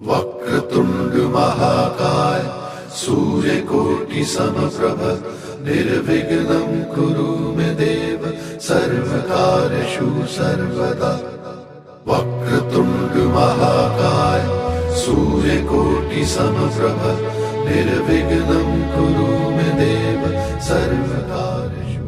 वक्रतुंड महाकाय सूर्यकोटि समप्रभ निर्विघ्नं कुरु मे देव सर्वकार्येषु सर्वदा। वक्रतुंड महाकाय सूर्यकोटि समप्रभ निर्विघ्नं कुरु मे देव सर्वकार्येषु।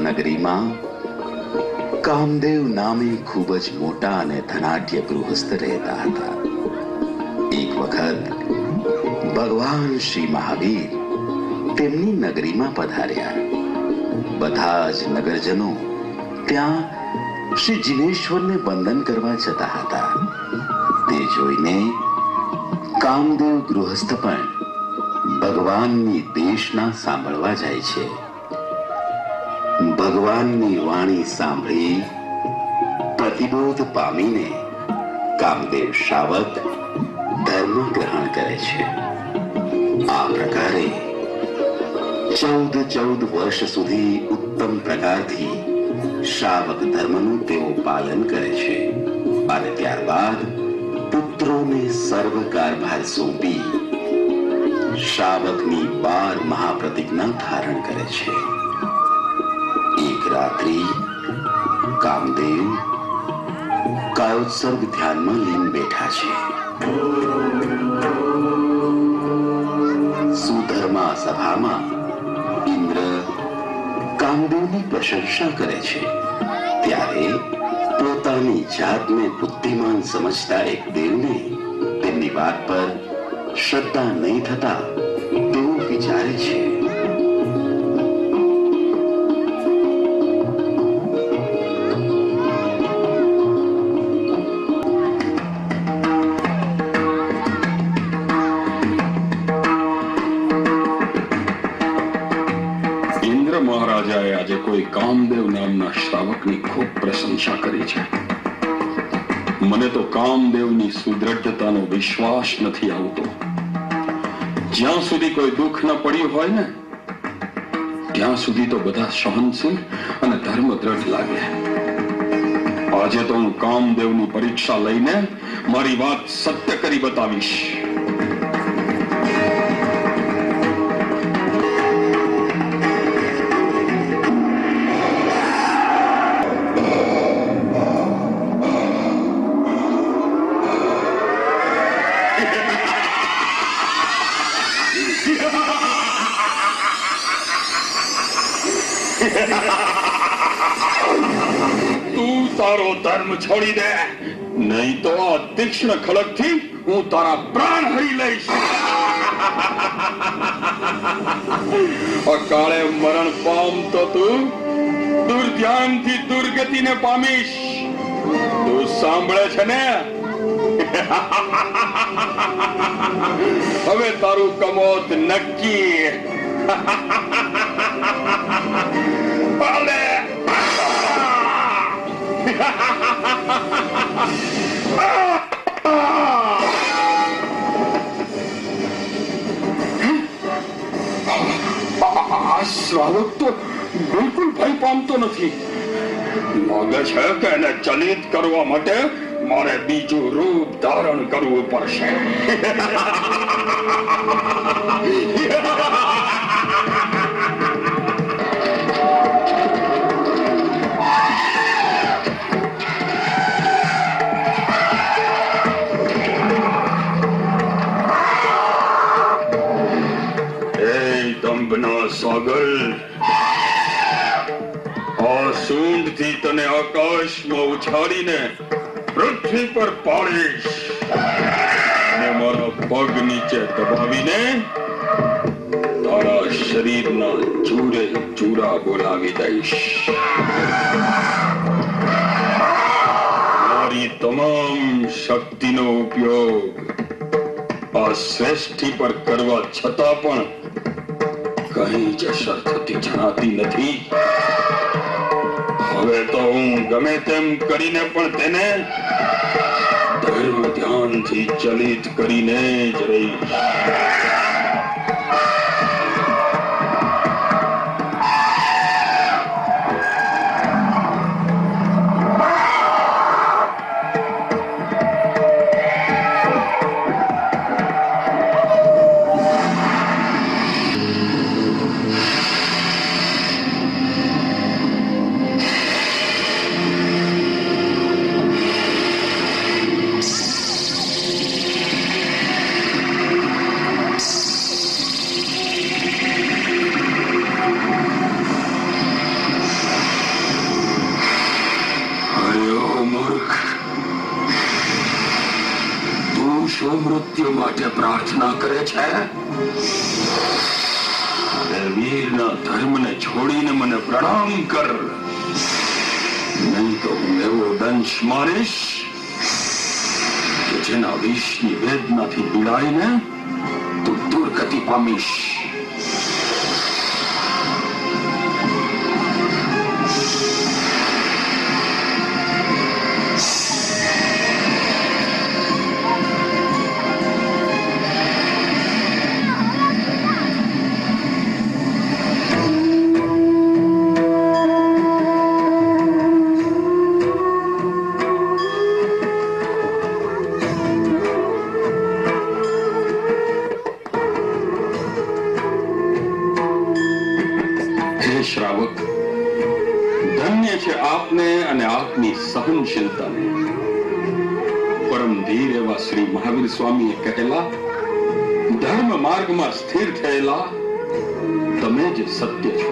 નગરીમાં કામદેવ નામે ખૂબ જ મોટા અને ધનાઢ્ય ગૃહસ્થ રહેતા હતા. એક વખત ભગવાન શ્રી મહાવીર તેમની નગરીમાં પધાર્યા. બધા જ નગરજનો ત્યાં શ્રી જિનેશ્વરને વંદન કરવા જતા હતા. તે જોઈને કામદેવ ગૃહસ્થ પણ ભગવાનની દેશના સાંભળવા જાય છે. ભગવાનની વાણી સાંભળી પ્રતિબોધ પામીને કામદેવ શ્રાવક ધર્મ ગ્રહણ કરે છે. આ પ્રકારે 14 વર્ષ સુધી ઉત્તમ પ્રકારથી શ્રાવક ધર્મનું તેઓ પાલન કરે છે અને ત્યારબાદ પુત્રોને સર્વ કારભાર સોંપી શ્રાવકની 12 મહાપ્રતિજ્ઞા ધારણ કરે છે. એક રાત્રિ કામદેવ કાયોત્સર્ગ ધ્યાનમાં લીન બેઠા છે. સુધર્મા સભામાં ઇન્દ્ર કામદેવની પ્રશંસા કરે છે. ત્યારે પોતાની જાતને બુદ્ધિમાન સમજતા એક દેવને તેમની વાત પર શ્રદ્ધા નહીં થતા તેવું વિચારે છે. ઇન્દ્ર મહારાજાએ આજે કોઈ કામદેવ નામના શ્રાવકની ખૂબ પ્રશંસા કરી છે. મને તો કામદેવની સુદ્રઢતાનો વિશ્વાસ નથી આવતો. જ્યાં સુધી કોઈ દુઃખ ન પડ્યું હોય ને ત્યાં સુધી તો બધા સહનશીલ અને ધર્મ દ્રઢ લાગે. આજે તો હું કામદેવની પરીક્ષા લઈને મારી વાત સત્ય કરી બતાવીશ. તું તારો ધર્મ છોડી દે, નહીં તો આ તીક્ષ્ણ ખડકથી હું તારા પ્રાણ હરી લઈશ. અકાળે મરણ પામતો તું દુર્ધ્યાનથી દુર્ગતિને પામીશ. તું સાંભળે છે ને? હવે તારું કમોત નક્કી. શ્રાવક તો બિલકુલ ભય પામતો નથી. લાગે છે કે એને ચલિત કરવા માટે મારે બીજું રૂપ ધારણ કરવું પડશે. સાગર, આ સૂંઢથી તને આકાશમાં ઉછાળીને પૃથ્વી પર પાડીશ અને મારા પગ નીચે દબાવીને તારા શરીરના ચૂરે ચૂરા બોલાવી દઈશ. મારી તમામ શક્તિનો ઉપયોગ આ શ્રેષ્ઠી પર કરવા છતાં પણ કઈ જ અસર થતી જણાતી નથી. હવે તો હું ગમે તેમ કરીને પણ તેને ધર્મ ધ્યાનથી ચલિત કરીને જ રહીશ. મૃત્યુ માટે પ્રાર્થના કરે છે? વીરના ધર્મને છોડીને મને પ્રણામ કર, નહીં તો હું એવો દંશ મારીશ કે જેના વિષની વેદનાથી પીડાઈને તું દુર્ગતિ પામીશ. શ્રાવક, ધન્ય છે આપને અને આપની સહનશીલતાને. પરમ ધીર એવા શ્રી મહાવીર સ્વામીએ કહેલા, ધર્મ માર્ગમાં સ્થિર થયેલા તમે જ સત્ય છો.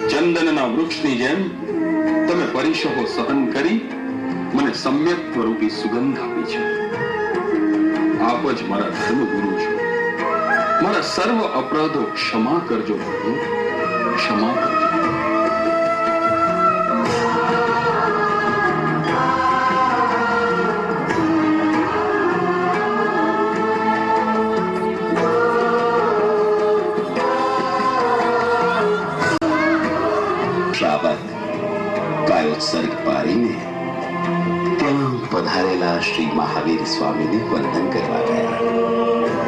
ચંદનના વૃક્ષની જેમ તમે પરિશહો સહન કરી મને સમ્યક સ્વરૂપી સુગંધ આપી છે. આપ જ મારા ધર્મગુરુ છો. મારા સર્વ અપરાધો ક્ષમા કરજો પ્રભુ, ક્ષમા કરજો. શ્રાવક કાયોત્સર્ગ પારીને ત્યાં પધારેલા શ્રી મહાવીર સ્વામીને વંદન કરવા ગયા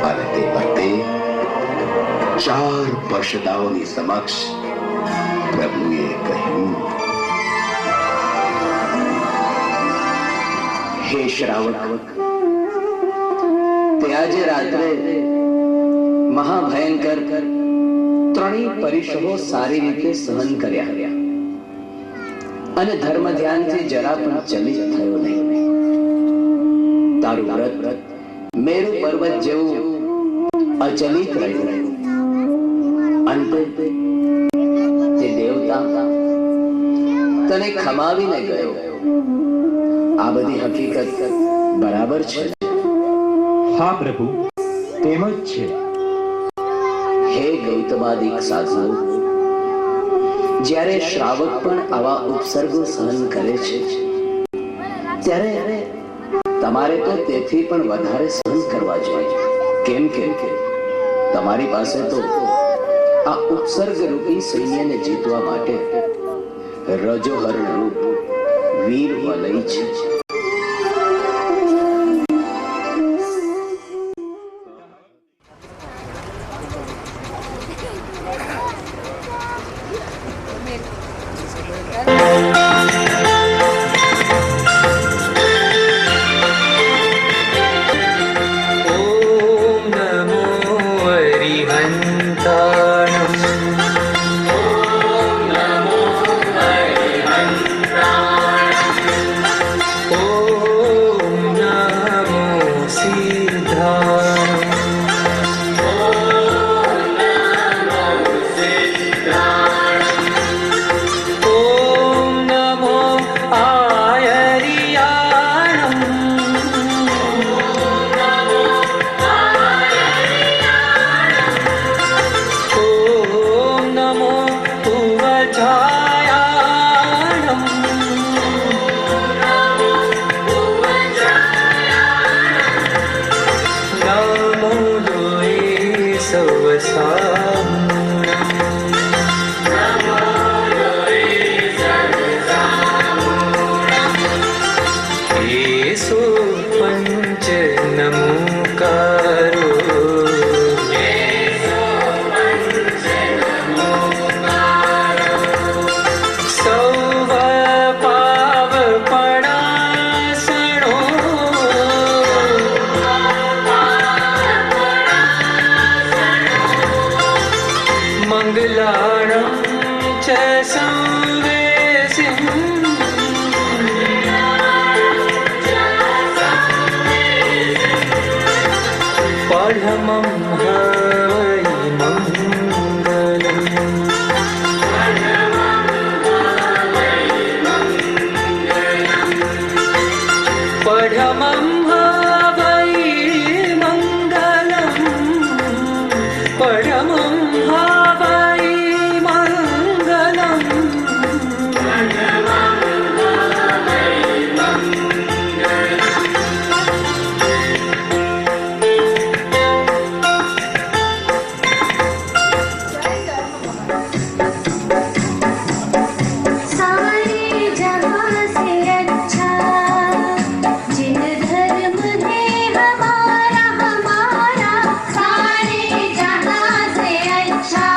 અને તે વખતે 4 પર્ષદાઓની સમક્ષ પ્રભુએ કહ્યું, હે શ્રાવક, તે આજે રાત્રે મહાભયંકર 3 પરિશ્રમો સારી રીતે સહન કર્યા અને ધર્મ ધ્યાનથી જરા પણ ચલિત થયો નહીં. તારું વ્રત મેરુ પર્વત જેવું અચલિત રહ્યું. અંતે તે દેવતા તને ખમાવીને ગયો. આ બધી હકીકત બરાબર છે? હા પ્રભુ, તેમ જ છે. હે ગૌતમાદિક સાધુ, જ્યારે શ્રાવક પણ આવા ઉપસર્ગો સહન કરે છે ત્યારે તમારે તો તેથી પણ વધારે સહન કરવા જોઈએ. કેમ કે તમારી પાસે તો આ ઉપસર્ગ રૂપી સૈન્યને જીતવા માટે રજોહરણ રૂપ વીર વલય છે. अच्छा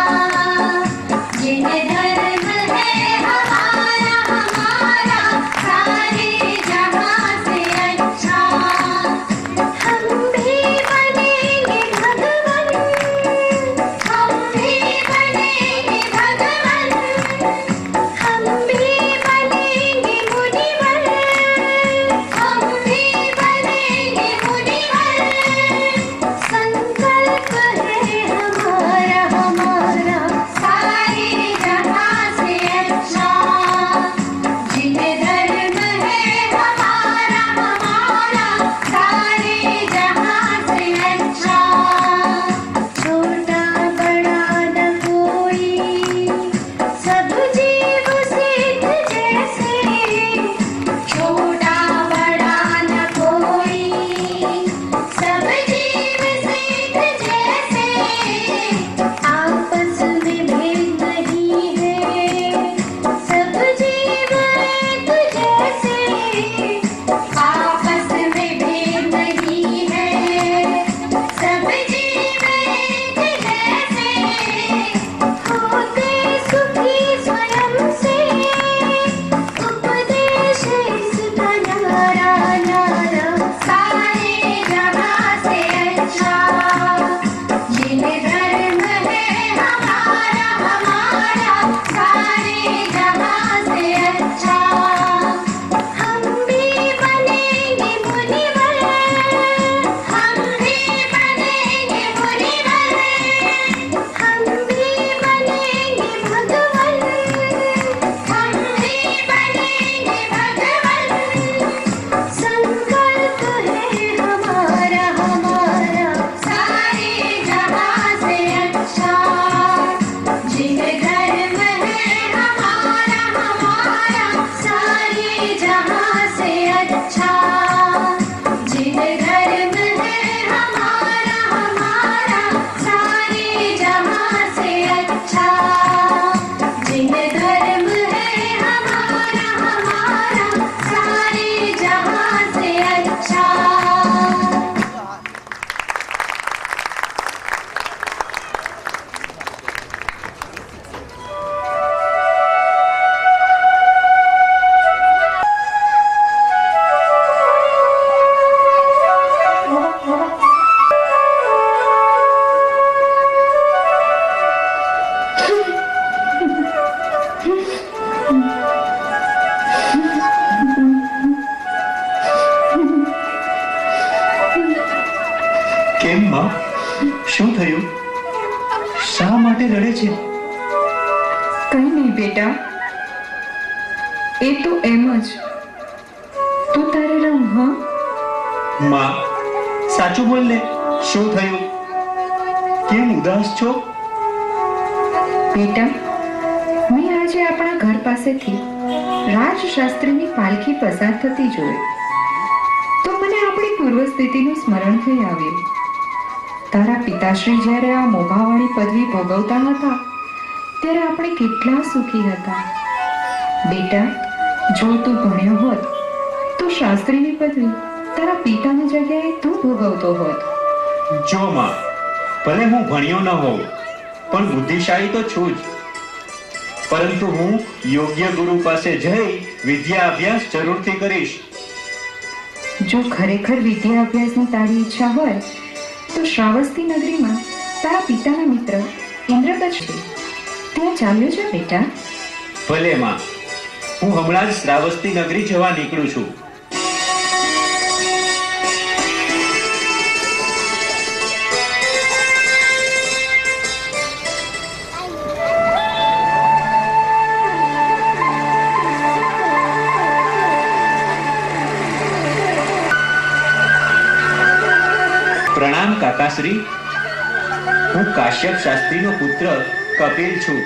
શા માટે રડે છે? કઈ નહીં બેટા, એ તો એમ જ. તું તારે રમ. હા, માં, સાચું બોલ ને, શું થયું? કેમ ઉદાસ છો? બેટા, મેં આજે આપણા ઘર પાસેથી રાજશાસ્ત્રીની પાલખી પસાર થતી જોઈ તો મને આપણી પૂર્વ સ્થિતિનું સ્મરણ થઈ આવ્યું. તારા પિતાશ્રી જ્યારે આ મોભાવાળી પદવી ભોગવતા હતા ત્યારે આપણે કેટલા સુખી હતા. બેટા, જો તું ભણ્યો હોત તો શાસ્ત્રીની પદવી તારા પિતાની જગ્યાએ તું ભોગવતો હોત. જો માં, ભલે હું ભણ્યો ન હોઉં પણ બુદ્ધિશાળી તો છું જ. પરંતુ હું યોગ્ય ગુરુ પાસે જઈ વિદ્યા અભ્યાસ જરૂરથી કરીશ. જો ખરેખર વિદ્યા અભ્યાસની તારી ઈચ્છા હોય તો શ્રાવસ્તી નગરીમાં તારા પિતાના મિત્ર ઇન્દ્રગજ છે, ત્યાં ચાલ્યો છે બેટા. ભલે માં, હું હમણાં જ શ્રાવસ્તી નગરી જવા નીકળું છું. પ્રણામ કાકાશ્રી, હું કાશ્યપ શાસ્ત્રીનો પુત્ર કપિલ છું.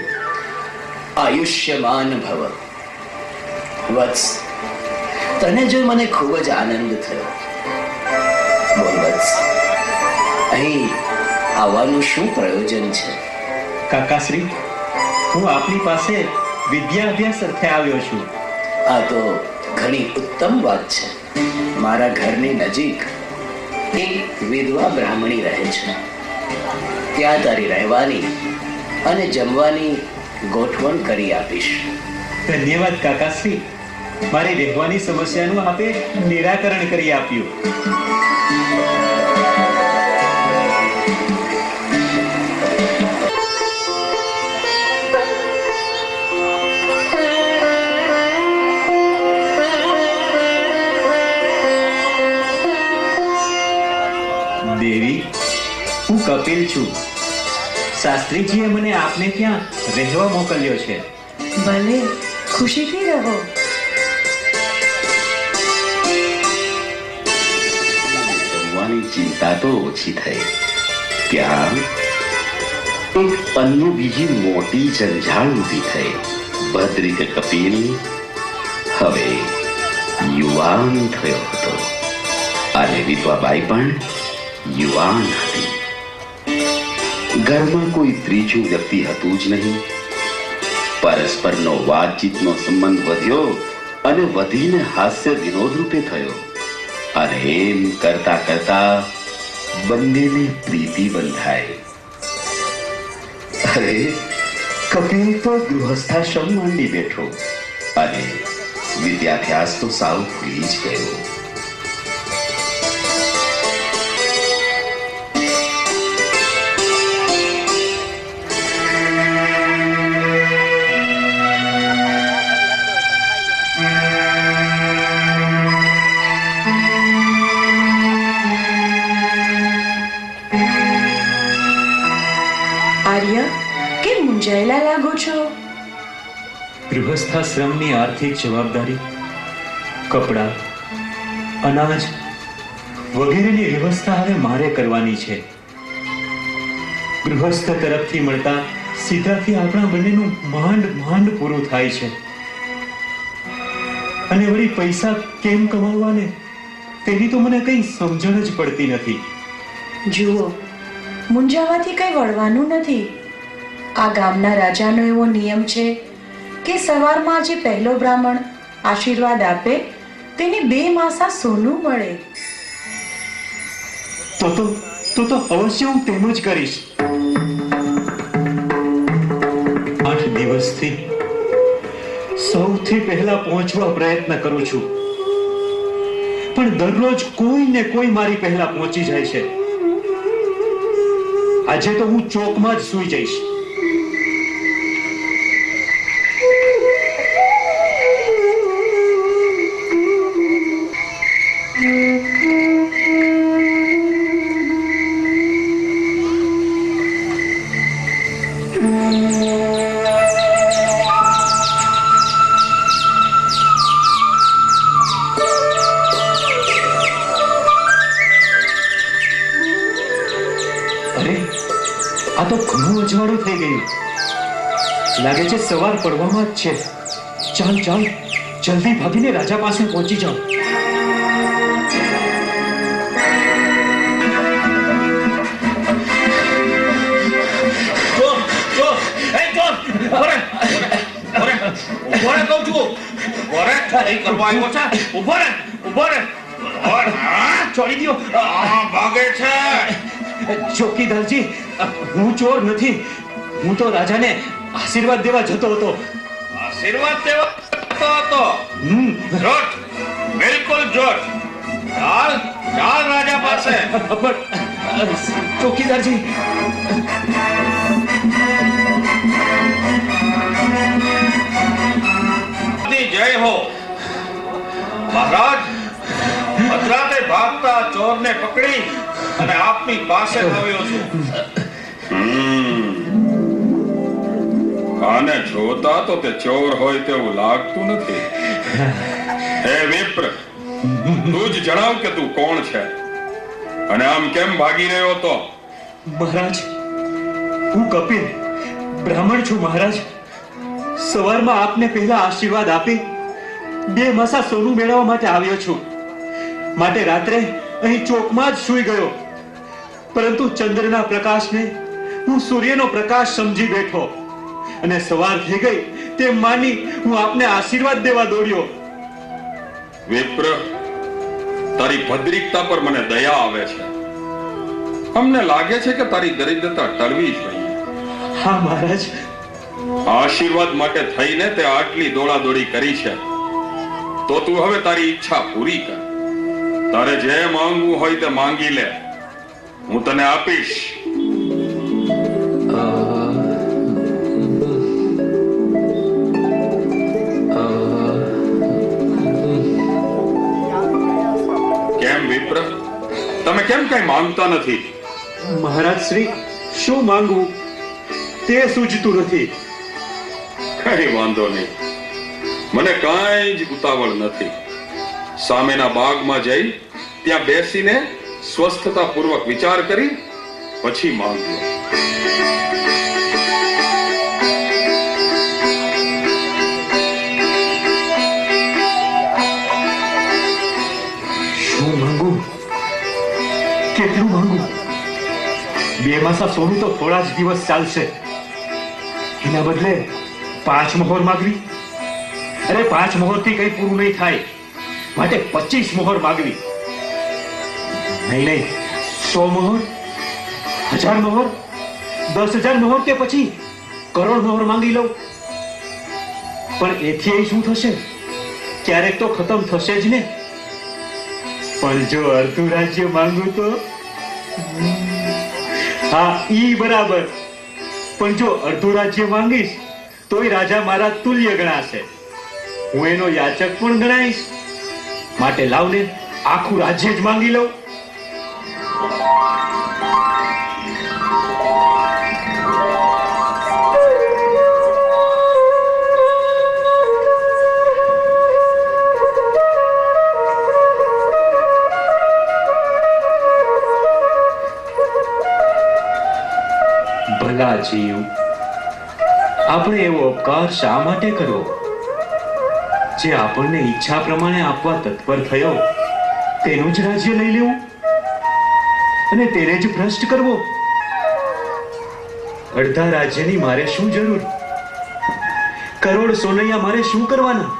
આયુષ્યમાન ભવ. વત્સ, તને જોઈ મને ખૂબ જ આનંદ થયો. બોલ વત્સ, અહીં આવવાનું શું પ્રયોજન છે? કાકાશ્રી, હું આપની પાસે વિદ્યા અભ્યાસ અર્થે આવ્યો છું. આ તો ઘણી ઉત્તમ વાત છે. મારા ઘરની નજીક એક વિધવા બ્રાહ્મણી રહે છે. ત્યાં તારી રહેવાની અને જમવાની ગોઠવણ કરી આપીશ. ધન્યવાદ કાકાશ્રી, મારી રહેવાની સમસ્યાનું આપે નિરાકરણ કરી આપ્યું. દેવી, હું કપિલ છું. શાસ્ત્રીજીએ મને આપને ત્યાં રહેવા મોકલ્યો છે. ભલે, ખુશીથી રહો. જમવાની ચિંતા તો ઓછી થઈ. ત્યાં એક અન્ય બીજી મોટી જંજાળ ઊભી થઈ. ભદ્રિક કપિલ હવે યુવાન થયો હતો અને વિધવાબાઈ પણ યુવાન હતી. ઘરમાં કોઈ ત્રીજું વ્યક્તિ હતું જ નહીં. પરસ્પરનો વાતચીતનો સંબંધ વધ્યો અને વધીને હાસ્ય વિનોદ રૂપે થયો. અને એમ કરતા કરતા બંનેની પ્રીતિ બંધાઈ. અરે, કપિલ તો ગૃહસ્થાશ્રમ માંડી બેઠો અને વિદ્યાભ્યાસ તો સાવ ભૂલી જ ગયો. આર્ય, કેમ મૂંઝાયેલા લાગો છો? ગૃહસ્થાશ્રમની આર્થિક જવાબદારી, કપડાં, અનાજ વગેરેની વ્યવસ્થા હવે મારે કરવાની છે. ગૃહસ્થ તરફથી મળતા સીધાથી આપણા બંનેનું માંડ પૂરું થાય છે. અને વળી પૈસા કેમ કમાવવાને તેની તો મને કઈ સમજણ જ પડતી નથી. જુઓ, મૂંઝાવાથી કઈ વળવાનું નથી. આ ગામના રાજાનો એવો નિયમ છે કે સવારમાં જે પહેલો બ્રાહ્મણ આશીર્વાદ આપે તેને 2 માસા સોનું મળે. તો અવશ્ય હું તેમ જ કરીશ. 8 દિવસથી સૌથી પહેલા પહોંચવા પ્રયત્ન કરું છું, પણ દરરોજ કોઈ ને કોઈ મારી પહેલા પહોંચી જાય છે. આજે તો હું ચોકમાં જ સૂઈ જઈશ. અરે, આ તો ઘણું અજવાળું થઈ ગયું. લાગે છે સવાર પડવામાં જ છે. ચાલ ચાલ, જલ્દી ભાગીને રાજા પાસે પહોંચી જાઓ. છોડી દ્યો. ભાગે છે. ચોકીદારજી, હું ચોર નથી. હું તો રાજાને આશીર્વાદ દેવા જતો હતો. આશીર્વાદ દેવા હતો. જોટ, બિલકુલ જોટ. ચાલ ચાલ રાજા પાસે. પણ ચોકીદારજી, જય હો મહારાજ. મધરાતે ભાગતા ચોરને પકડી અને આપની પાસે આવ્યો છું. આને જોતા તો તે ચોર હોય તેવું લાગતું નથી. હે વિપ્ર, તું જ જણાવ કે તું કોણ છે અને આમ કેમ ભાગી રહ્યો હતો? મહારાજ, હું કપિલ બ્રાહ્મણ છું. મહારાજ, સવારમાં આપને પહેલા આશીર્વાદ આપી 2 માસા સોનું મેળવવા માટે આવ્યો છું. માટે રાત્રે અહીં ચોકમાં જ સૂઈ ગયો. પરંતુ ચંદ્રના પ્રકાશને હું સૂર્યનો પ્રકાશ સમજી બેઠો અને સવાર થઈ ગઈ તેમ માની હું આપને આશીર્વાદ દેવા દોડ્યો. વિપ્ર, તારી ભદ્રિકતા પર મને દયા આવે છે. અમને લાગે છે કે તારી દરિદ્રતા ટળવી જોઈએ. હા મહારાજ. આશીર્વાદ માટે થઈને તે આટલી દોડાદોડી કરી છે, તો તું હવે તારી ઈચ્છા પૂરી કર. તારે જે માંગવું હોય તે માંગી લે, હું તને આપીશ. કેમ વિપ્ર, તમે કેમ કઈ માંગતા નથી? મહારાજ શ્રી, શું માંગવું તે સૂઝતું નથી. કઈ વાંધો નહીં, મને કાંઈ જ ઉતાવળ નથી. સામેના બાગમાં જઈ ત્યાં બેસીને સ્વસ્થતા પૂર્વક વિચાર કરી પછી માંગજો. શું માંગુ? કેટલું માંગુ? 2 માસા સોનું તો થોડા જ દિવસ ચાલશે. એના બદલે 5 મોહર માંગવી? અરે 5 મોહરથી કઈ પૂરું નહીં થાય. માટે 25 મોહર માંગવી. નહીં નહીં, 100 મોહર, 1000 મોહર, 10,000 મોહર કે પછી કરોડ મોહર માંગી લઉં. પણ એથી શું થશે? ક્યારેક તો ખતમ થશે જ ને. પણ જો અડધું રાજ્ય માંગુ તો? હા, ઈ બરાબર. પણ જો અડધું રાજ્ય માંગીશ તોય રાજા મારા તુલ્ય ગણાશે. હું એનો યાચક પણ ગણાઈશ. માટે લાવને આખું રાજ્ય જ માંગી લઉં. ભલા જીવ, આપણે એવો અપકાર શા માટે કરવો? જે આપણને ઈચ્છા પ્રમાણે આપવા તત્પર થયો તેનું જ રાજ્ય લઈ લેવું અને તેને જ ભ્રષ્ટ કરવો. અડધા રાજ્યની મારે શું જરૂર? કરોડ સોનૈયા મારે શું કરવાના?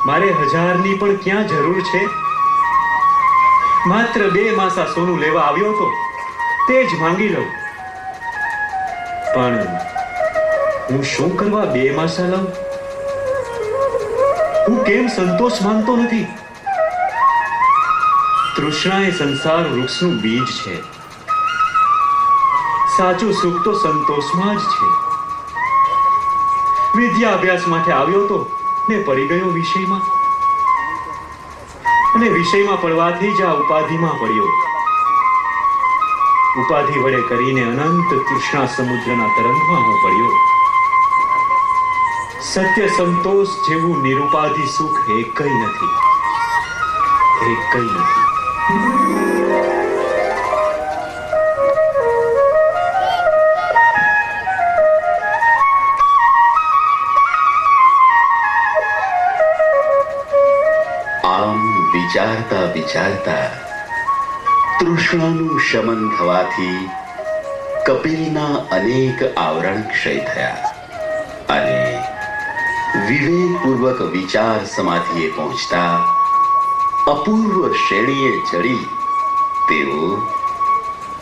મારે 1000ની પણ ક્યાં જરૂર છે? માત્ર 2 માસા સોનું લેવા આવ્યો હતો, તે જ માંગી લઉં. પણ હું શું કરવા 2 માસા લઉં? હું કેમ સંતોષ માનતો નથી? તૃષ્ણા એ સંસાર વૃક્ષનું બીજ છે. સાચું સુખ તો સંતોષમાં જ છે. વિદ્યા અભ્યાસ માટે આવ્યો તો ને પડી ગયો વિષયમાં, અને વિષયમાં પડવાથી જ આ ઉપાધિમાં પડ્યો. ઉપાધિ વડે કરીને અનંત તૃષ્ણા સમુદ્રના તરંગમાં હું પડ્યો. સત્ય સંતોષ જેવું નિરુપાધિ સુખ એકઈ નથી, એકઈ નથી. આમ વિચારતા વિચારતા તૃષ્ણાનું શમન થવાથી કપિલના અનેક આવરણ ક્ષય થયા અને વિવેકપૂર્વક વિચાર સમાધિએ પહોંચતા અપૂર્વ શ્રેણીએ ચડી તેઓ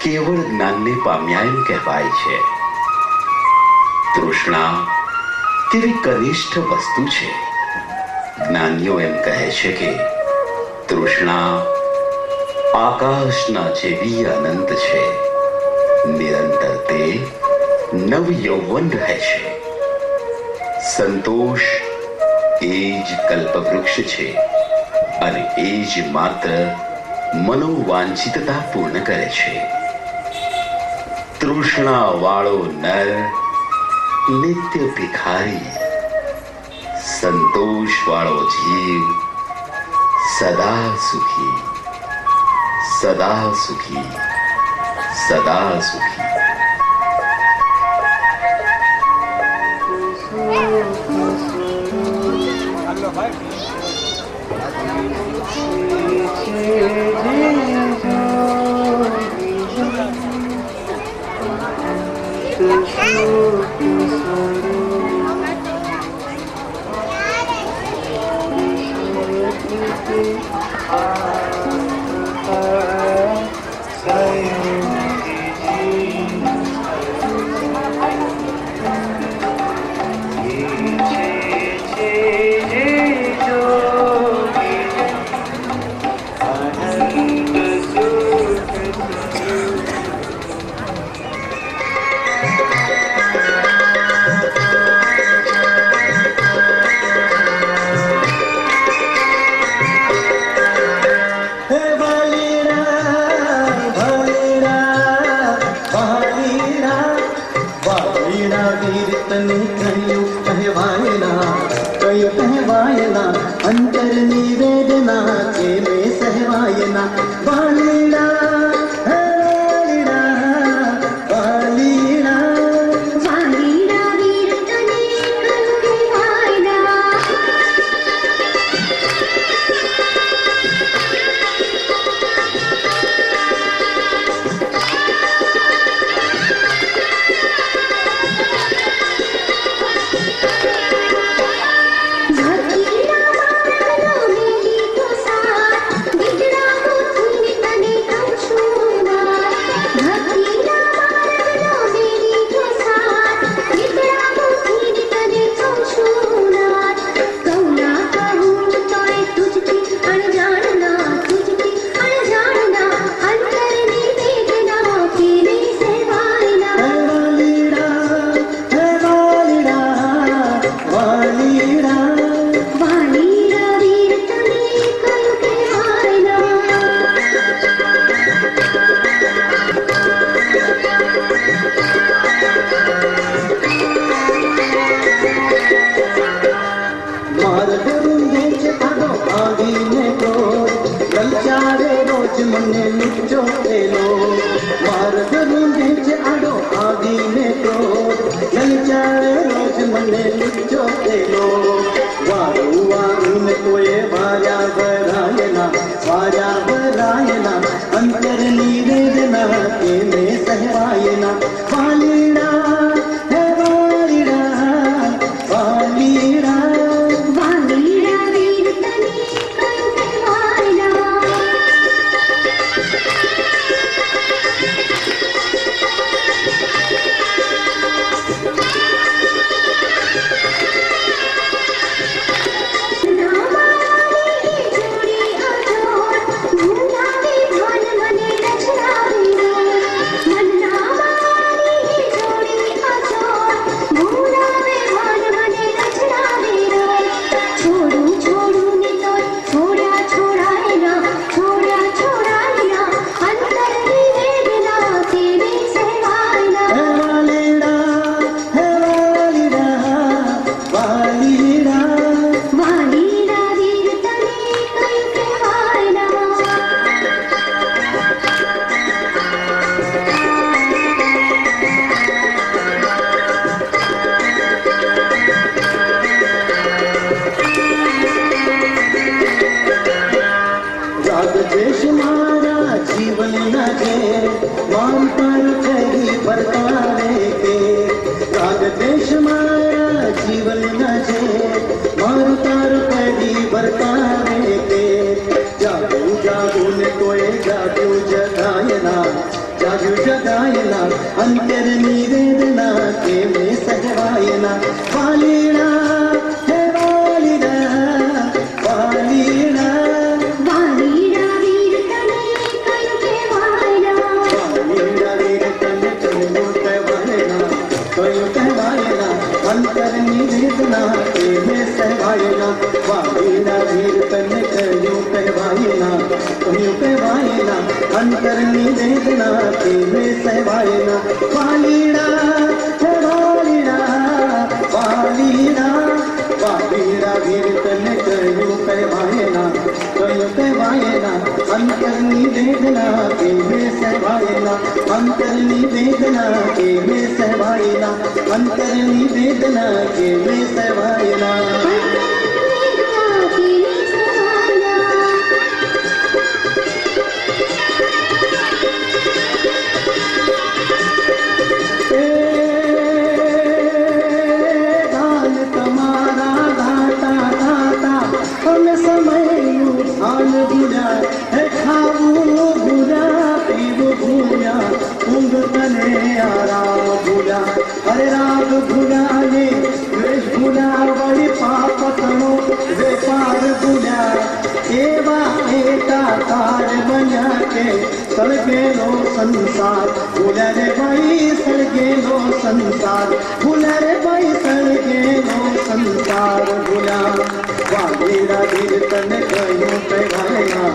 કેવળ જ્ઞાનને પામ્યા એમ કહેવાય છે. તૃષ્ણા કેવી કનિષ્ઠ વસ્તુ છે. જ્ઞાનીઓ એમ કહે છે કે તૃષ્ણા આકાશના જેવી અનંત છે. નિરંતર તે નવ યૌવન રહે છે. સંતોષ એ જ કલ્પવૃક્ષ છે અને એ જ માત્ર મનોવાંછિતતા પૂર્ણ કરે છે. તૃષ્ણા વાળો નર નિત્ય ભિખારી, સંતોષ વાળો જીવ સદા સુખી, સદા સુખી, સદા સુખી. અંતરની વેદના કે મેં સહેવાયના વાલીડા મને નીચો પેલો માર્ગ રૂંધે છે આડો આવીને તો લલચારે રોજ મને નીચો પેલો વારું વારું ને કોઈ વાર્યા ભરાયના અંતરની વેદના કે મેં સહેવાયના વાલીડા હે વાલીડા વાલીડા मन ફેરી વર્તાવે કે રાગ દેશ મારા જીવન ના છે મારું તારું ફેરી વર્તાવે કે જાગુ જાગુ ને કોઈ જાગુ જગાયના જાગુ જગાયના અંતરની વેદના કે મેં સજવાયના વાલીડા હે વાલીડા વાલીડા વાલીડા વીર તને કયું કહેવાયના વાલીડા વીર તને કયું કહેવાયના અંતરની વેદના કે મેં સહેવાયના વાલીડા વીર તને કયું કહેવાયના અંતરની વેદના કે મેં સહેવાયના વાલીડા હે વાલીડા વાલીડા વાલીડા વીર તને કયું કહેવાયના અંતરની વેદના કે મેં સહેવાયના અંતરની વેદના કે મેં સહેવાયના અંતરની વેદના કે મેં સહેવાયના अरे राग भूला ने वेश भूला वही पापतनो वेपार भूला एवा एका कार बन्या के सળગેલો સંસાર ભૂલા રે ભાઈ સળગેલો સંસાર ભૂલા રે ભાઈ સળગેલો સંસાર ભૂલા વાલીડા વીર તને કયું કહેવાયના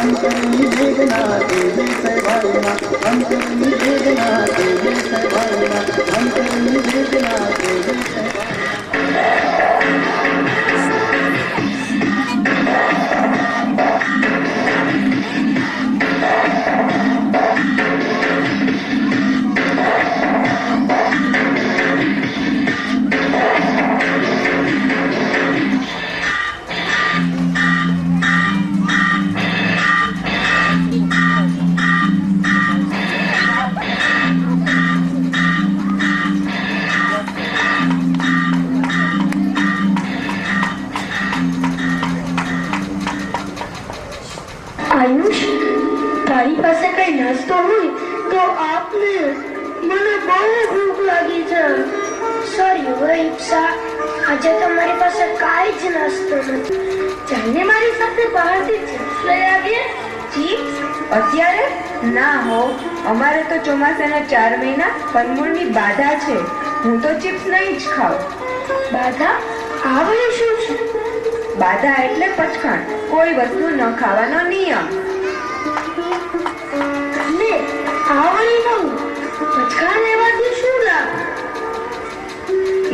અંતરની વેદના કે મેં સહેવાયના અંતરની વેદના કે મેં સહેવાયના અંતરની વેદના કે મેં આયુષ, તારી પાસે કઈ નાસ્તો હોય તો આપને, મને બહુ ભૂખ લાગી છે. સોરી વૈપ્સા, આજે તો મારી પાસે કાંઈ જ નાસ્તો નથી. ચાલને મારી સાથે બહારથી ચિપ્સ લઈ આવીએ. ચિપ્સ અત્યારે ના હો, અમારે તો ચોમાસાના 4 મહિના કંદમૂળની બાધા છે. હું તો ચિપ્સ નહીં જ ખાઉં. બાધા? આ બધું શું છે? બાધા એટલે પચખાણ, કોઈ વસ્તુ ન ખાવાનો નિયમ. લે, આ વળી નવું. પચખાણ લેવાથી શું લાભ?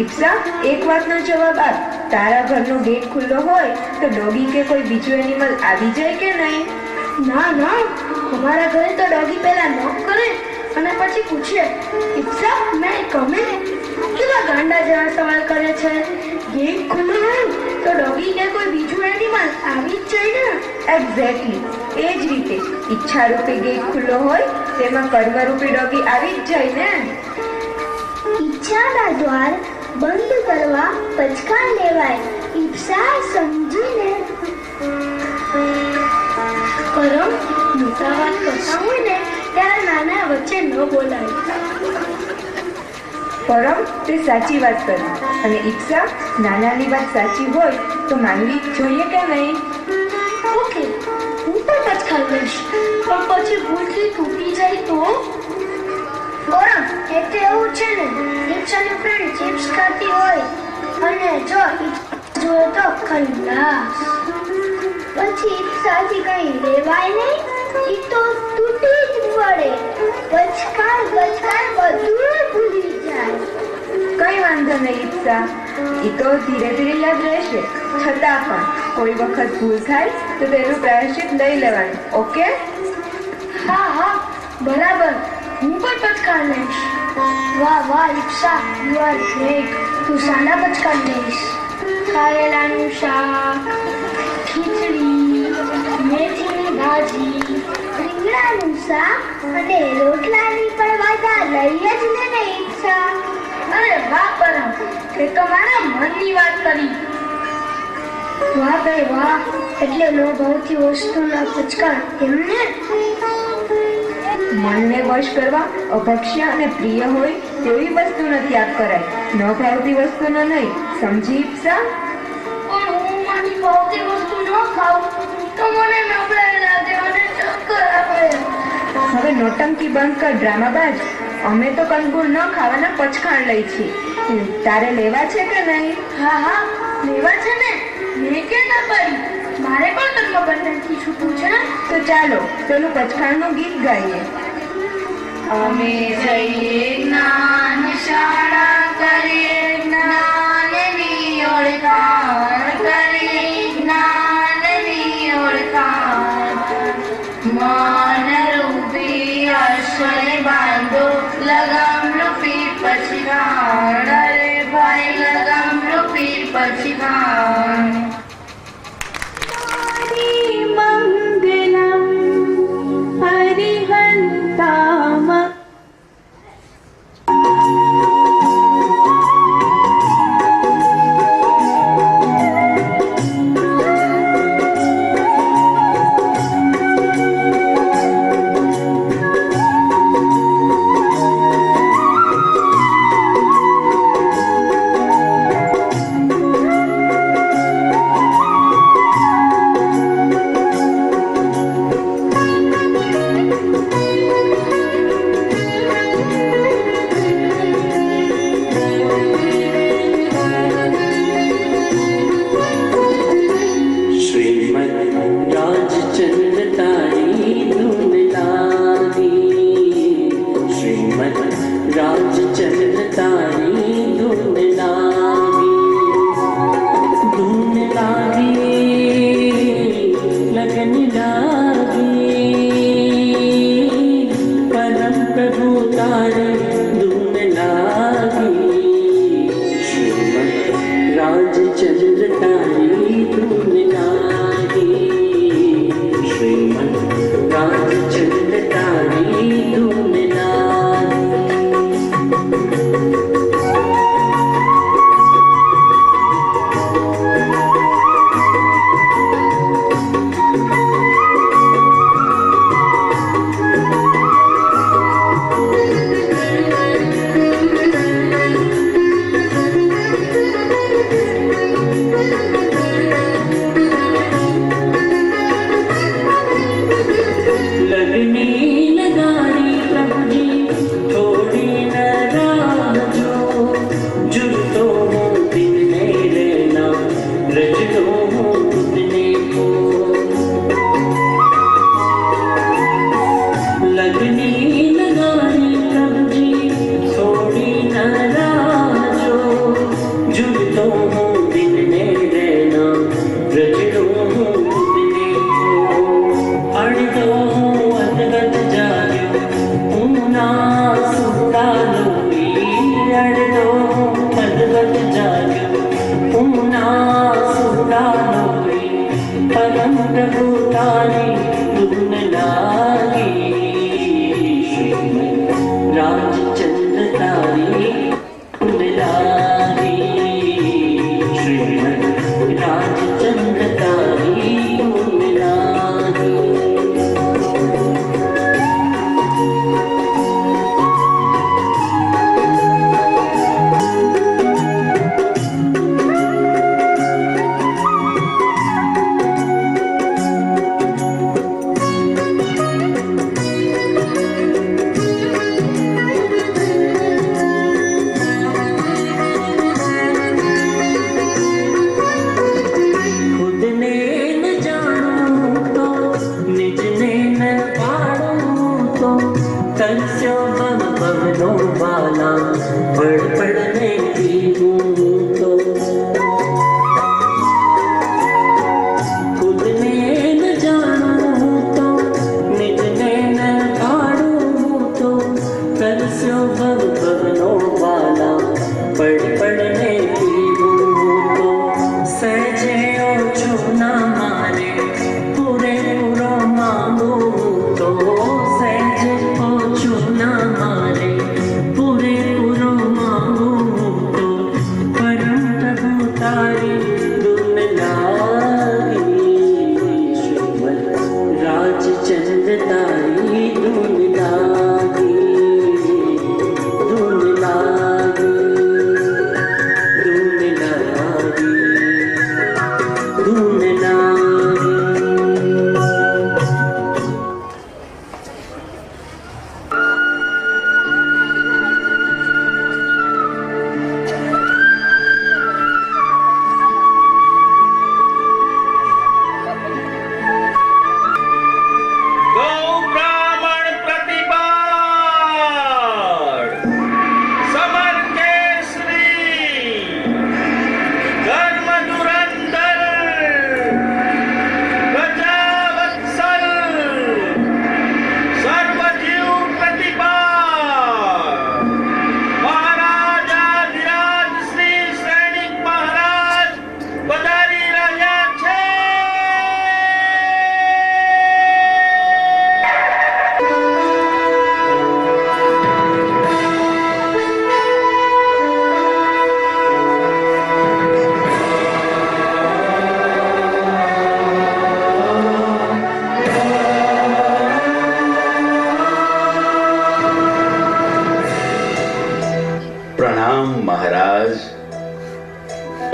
ઈપ્સા, એક વાતનો જવાબ આપ. તારા ઘરનો ગેટ ખુલ્લો હોય તો ડોગી કે કોઈ બીજું એનિમલ આવી જાય કે નહીં? ના ના, અમારા ઘરે તો ડોગી પહેલા નોક કરે અને પછી પૂછે, ઈપ્સા મેં કમે? કેવા ગાંડા જેવા સવાલ કરે છે. ગેટ ખુલ્લો હોય તો ડોગી કે કોઈ બીજું એનિમલ આવી જ જાય ને. એક્ઝેક્ટલી એ જ રીતે ઈચ્છા રૂપી ગેટ ખુલ્લો હોય તેમાં કર્મ રૂપી ડોગી આવી જ જાય ને. ઈચ્છાના દ્વાર બંધ કરવા પચખાણ લેવાય. ઈચ્છા સમજીને. પરમ મોટા વાત કરતા હોય ને ત્યારે નાના વચ્ચે ન બોલાય. પરમ, તે સાચી વાત કરી. અને ઈપ્સા, નાનાની વાત સાચી હોય તો માનવી જોઈએ કે નહીં? ઓકે, હું પણ પચખાણ લઈશ, પણ પછી ભૂલથી તૂટી જાય તો? પરમ, એ તો એવું છે ને, ઈચ્છાની ફ્રેન્ડ ચિપ્સ ખાતી હોય અને જો જોઈએ તો ખલ્લાસ. પછી ઈચ્છાથી કઈ લેવાય નહીં, ઈ તો તૂટી જ પડે. પચખાણ બધું ભૂલી જાય. કઈ વાંધો નહીં ઈપ્સા, એ તો ધીરે ધીરે યાદ રહેશે. છતાં પણ કોઈ વખત ભૂલ થાય તો તેનું પ્રાયશ્ચિત લઈ લેવાનું. ઓકે? હા હા, બરાબર. હું પણ પચખાણ લઈશ. વાહ વાહ ઈપ્સા, યુ આર ગ્રેટ. તું સાના પચખાણ લઈશ? કારેલાનું શાક, ખીચડી, મેથીની ભાજી, રીંગણા બટાકાનું શાક અને રોટલાની પણ વાજા લઈ જ ને ઈચ્છા. અરે વાહ પરમ, તે તો મારા મનની વાત કરી. વાહ ભાઈ વાહ, એટલે લો ભાવથી વસ્તુના પચકાર એમને. મનને વશ કરવા અભક્ષ્ય અને પ્રિય હોય તેવી વસ્તુનો ત્યાગ કરાય, ન ભાવતી વસ્તુનો નહીં. સમજી ઈપ્સા? પણ હું મારી ભાવતી વસ્તુ ન ખાઉં તો મને નબળાઈ લાગે અને ચક્કર આવે. હવે નોટંકી બંધ કર ડ્રામાબાજ. અમે તો કંદગુળ ન ખાવાના પચખાણ લઈ છીએ. તારે લેવા છે કે નહીં? હા હા, લેવા છે ને. મેં કે ના પાડી. મારે પણ કર્મબંધનથી છૂટવું છે. તો ચાલો પેલું પચખાણનું ગીત ગાઈએ. અમે જઈએ જ્ઞાન શાળા, કરીએ જ્ઞાનની ઓળખાણ, કરીએ જ્ઞાનની ઓળખાણ. મન રૂપી અશ્વને બાંધો, લગામ રૂપી પછીખાણ. અરે ભાઈ લગામ રૂપી પછીખાણ. મંગલમ હરિહંતામ. पूरे पूरो मांगू तो પ્રણામ મહારાજ.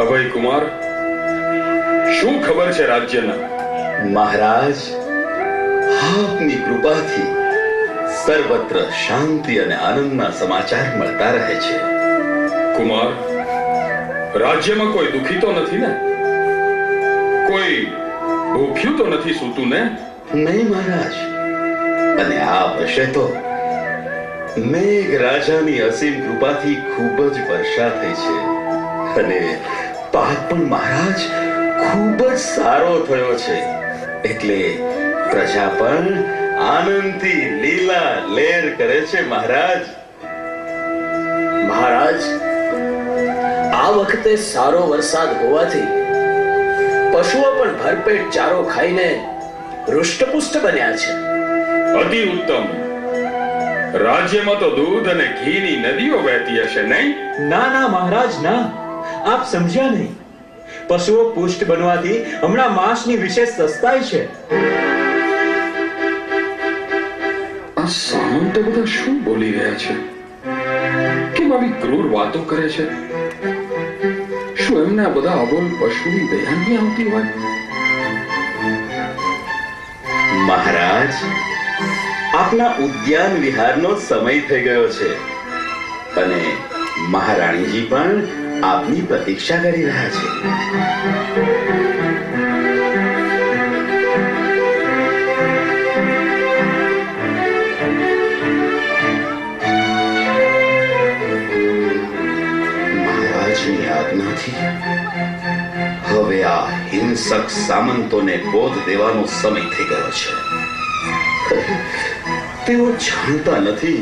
અભય કુમાર, શું ખબર છે રાજ્યના? મહારાજ, આપની કૃપાથી સર્વત્ર શાંતિ અને આનંદના સમાચાર મળતા રહે છે. કુમાર, રાજ્યમાં કોઈ દુખી તો નથી ને? કોઈ ભૂખ્યું તો નથી સૂતું ને? નહીં મહારાજ. અને આ વર્ષે તો મેઘરાજાની અસીમ કૃપાથી ખૂબ જ વર્ષા થઈ છે અને પાક પણ મહારાજ ખૂબ જ સારો થયો છે. એટલે પ્રજા પણ આનંદથી લીલા લેર કરે છે મહારાજ. મહારાજ, આ વખતે સારો વરસાદ હોવાથી પશુઓ પણ ભરપેટ ચારો ખાઈને હૃષ્ટપુષ્ટ બન્યા છે. અતિ ઉત્તમ. રાજ્યમાં તો દૂધ અને ઘીની નદીઓ વહેતી હશે, નહીં? ના ના મહારાજ, ના, આપ સમજ્યા નહીં. પશુઓ પુષ્ટ બનવાથી હમણાં માંસની વિશેષ સસ્તાઈ છે. આ સામંતો બધા શું બોલી રહ્યા છે? કેમ આવી ક્રૂર વાતો કરે છે? શું એમને આ બધા અબોલ પશુની દયા નહીં આવતી હોય? મહારાજ, આપના ઉદ્યાન વિહારનો સમય થઈ ગયો છે અને મહારાણીજી પણ આપની પ્રતીક્ષા કરી રહ્યા છે. મહારાજની આજ્ઞાથી હવે આ હિંસક સામંતોને બોધ દેવાનો સમય થઈ ગયો છે. તેઓ જાણતા નથી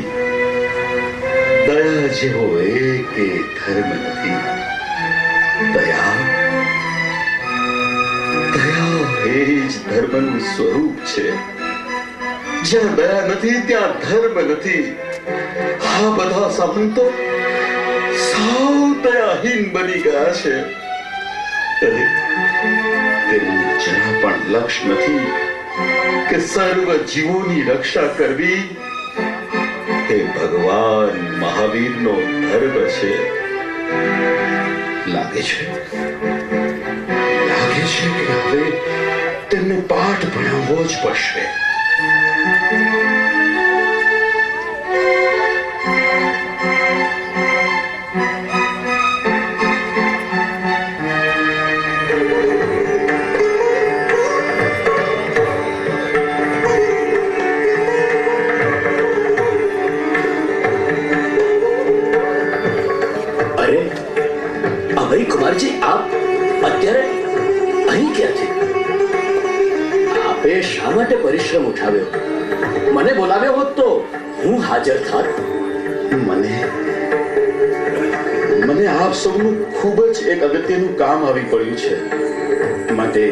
દયા જેવો એકે ધર્મ નથી. દયા એ જ ધર્મનું સ્વરૂપ છે. જ્યાં દયા નથી ત્યાં ધર્મ નથી. આ બધા સામંતો સાવ દયાહીન બની ગયા છે. તેમનું જરા પણ લક્ષ્ય નથી કે સર્વ જીવોની રક્ષા કરવી એ ભગવાન મહાવીરનો ધર્મ છે. લાગે છે કે હવે તેમને પાઠ ભણાવવો જ પડશે. કુમારજી, આપ અત્યારે અહીં ક્યાંથી? આપે શા માટે પરિશ્રમ ઉઠાવ્યો? મને બોલાવ્યો હોત તો હું હાજર થાત. મને આપ સૌનું ખૂબ જ એક અગત્યનું કામ આવી પડ્યું છે, માટે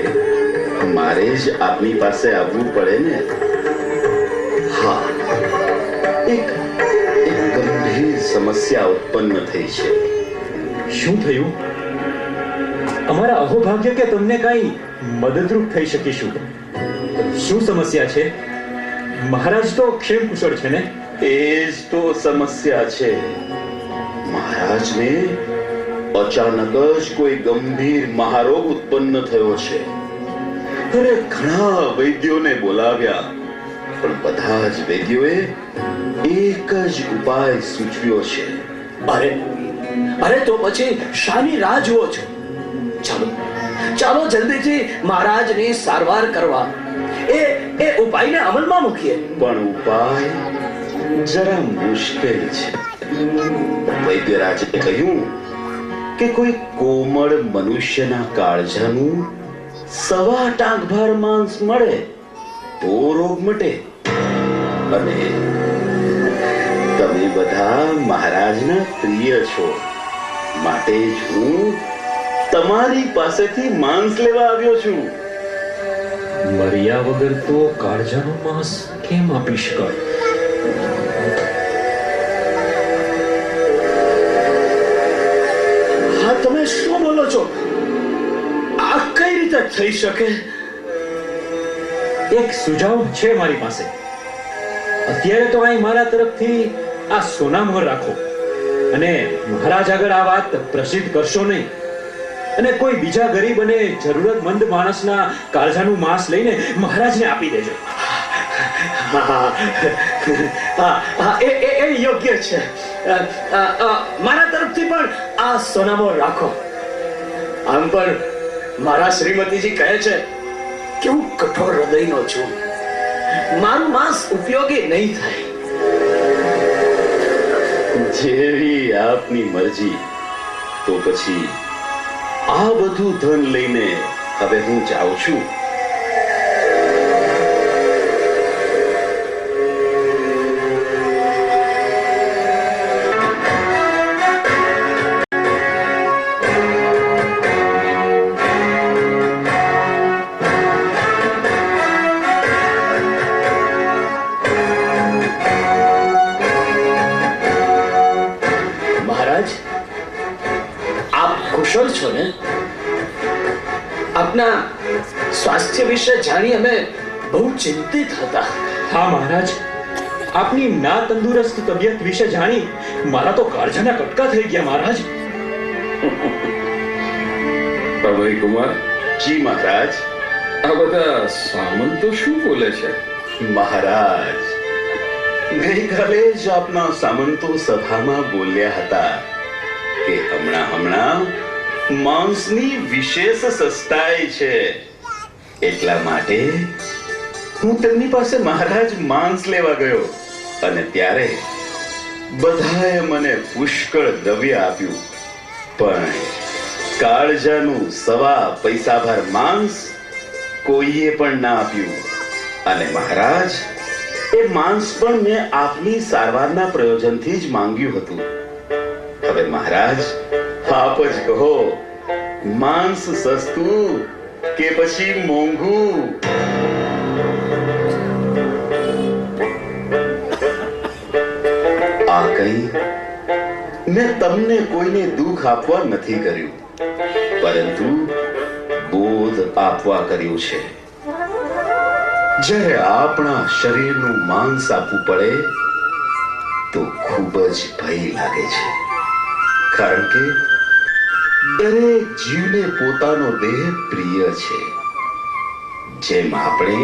મારે જ આપની પાસે આવવું પડે ને. હા, એક ગંભીર સમસ્યા ઉત્પન્ન થઈ છે. શું થયું? અમારા અહોભાગ્ય કે તમને કઈ મદદરૂપ થઈ શકીશું. શું સમસ્યા છે? મહારાજ તો ક્ષેમ કુશળ છે ને? એ જ તો સમસ્યા છે. મહારાજને અચાનક જ કોઈ ગંભીર મહારોગ ઉત્પન્ન થયો છે. અરે ઘણા વૈદ્યોને બોલાવ્યા, પણ બધા જ વૈદ્યોએ એક જ ઉપાય સૂચવ્યો છે. અરે તો પછી શાની રાહ જુઓ છો? ચાલો જલ્દીથી મહારાજની સારવાર કરવા એ ઉપાયને અમલમાં મૂકીએ. પણ ઉપાય જરા મુશ્કેલ છે. વૈદ્યરાજે કહ્યું કે કોઈ કોમળ મનુષ્યના કાળજાનું 1.25 ટાંકભર માંસ મળે તો રોગ મટે. અને તમે બધા મહારાજના પ્રિય છો, માટે જ હું તમારી પાસેથી માંસ લેવા આવ્યો છું. મર્યા વગર તો કાળજાનું માંસ કેમ આપી શકાય? હા, તમે શું બોલો છો? આ કઈ રીતે થઈ શકે? એક સુઝાવ છે મારી પાસે. અત્યારે તો અહીં મારા તરફથી આ સોનામોહર રાખો. અને મહારાજ આગળ આ વાત પ્રસિદ્ધ કરશો નહીં, અને કોઈ બીજા ગરીબ અને જરૂરતમંદ માણસના કાળજાનું માંસ લઈને મહારાજને આપી દેજો. એ યોગ્ય છે. મારા તરફથી પણ આ સોનામોર રાખો. આમ પણ મારા શ્રીમતીજી કહે છે કે હું કઠોર હૃદયનો છું, મારું માંસ ઉપયોગી નહીં થાય. જેવી આપની મરજી. તો પછી આ બધું ધન લઈને હવે હું જાઉં છું. કુશળ છો ને? આપના સ્વાસ્થ્ય વિશે જાણી અમે બહુ ચિંતિત હતા. હા મહારાજ, આપની ના તંદુરસ્ત તબિયત વિશે જાણી મારા તો કાળજાના કટકા થઈ ગયા મહારાજ. અભય કુમાર. જી મહારાજ. આ બધા સામંતો શું બોલે છે? મહારાજ, ગઈકાલે જ આપના સામંતો સભામાં બોલ્યા હતા કે હમણાં માંસની વિશેષ સસ્તાઈ છે, એટલા માટે હું તેમની પાસે મહારાજ માંસ લેવા ગયો, અને ત્યારે બધાએ મને પુષ્કળ દ્રવ્ય આપ્યું, પણ કાળજાનું 1.25 પૈસાભર માંસ કોઈએ પણ ના આપ્યું. અને મહારાજ, એ માંસ પણ મેં આપની સારવારના પ્રયોજનથી જ માંગ્યું હતું. હવે મહારાજ, આપ જ કહો, માંસ સસ્તું કે પછી મોંઘું? આ કઈ મેં તમને કોઈને દુઃખ આપવા નથી કર્યું, પરંતુ બોધ આપવા કર્યું છે. જ્યારે આપણા શરીરનું માંસ આપવું પડે તો ખૂબ જ ભય લાગે છે, કારણ કે દરેક જીવને પોતાનો દેહ પ્રિય છે. જેમ આપણે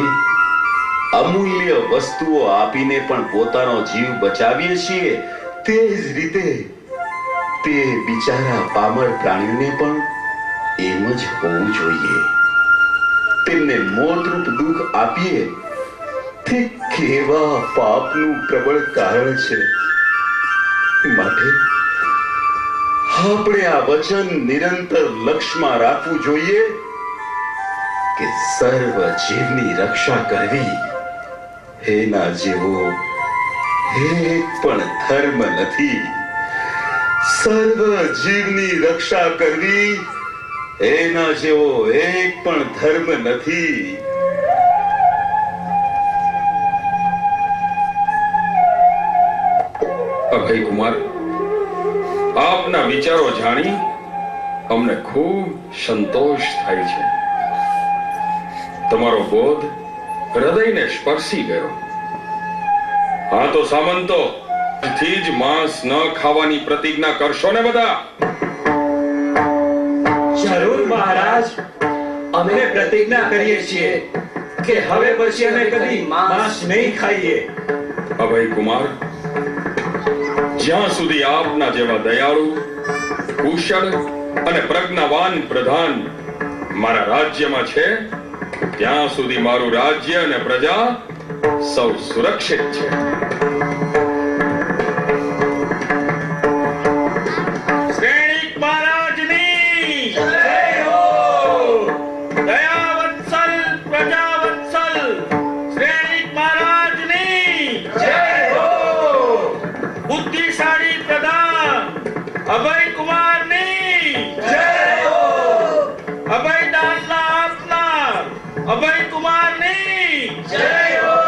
અમૂલ્ય વસ્તુઓ આપીને પણ પોતાનો જીવ બચાવીએ છીએ, તે જ રીતે તે બિચારા પામર પ્રાણીઓને પણ એમ જ હોવું જોઈએ. તેમને મોતરૂપ દુઃખ આપીએ તે કેવા પાપનું પ્રબળ કારણ છે. માટે આપણે આ વચન નિરંતર લક્ષ્યમાં રાખવું જોઈએ કે સર્વ જીવની રક્ષા કરવી એના જેવો એક પણ ધર્મ નથી. સર્વ જીવની રક્ષા કરવી એના જેવો એક પણ ધર્મ નથી. અભય કુમાર, આપના વિચારો જાણી અમને ખૂબ સંતોષ થાય છે. તમારો બોધ હૃદયને સ્પર્શી ગયો. હા તો સામંતો, થી જ માંસ ન ખાવાની પ્રતિજ્ઞા કરશો ને બધા? જરૂર મહારાજ, અમે પ્રતિજ્ઞા કરીએ છીએ કે હવે પછી અમે કદી માંસ નહીં ખાઈએ. અભય કુમાર, જ્યાં સુધી આપના જેવા દયાળુ, કુશળ અને પ્રજ્ઞાવાન પ્રધાન મારા રાજ્યમાં છે, ત્યાં સુધી મારું રાજ્ય અને પ્રજા સૌ સુરક્ષિત છે. શ્રેણીક મહારાજની જય હો! દયાવત્સલ પ્રજાવત્સલ શ્રેણીક મહારાજની જય હો! બુદ્ધિશાળી પ્રધાન અભય કુમારની જય હો! અભય દાનના આપનાર અભય કુમારની જય હો!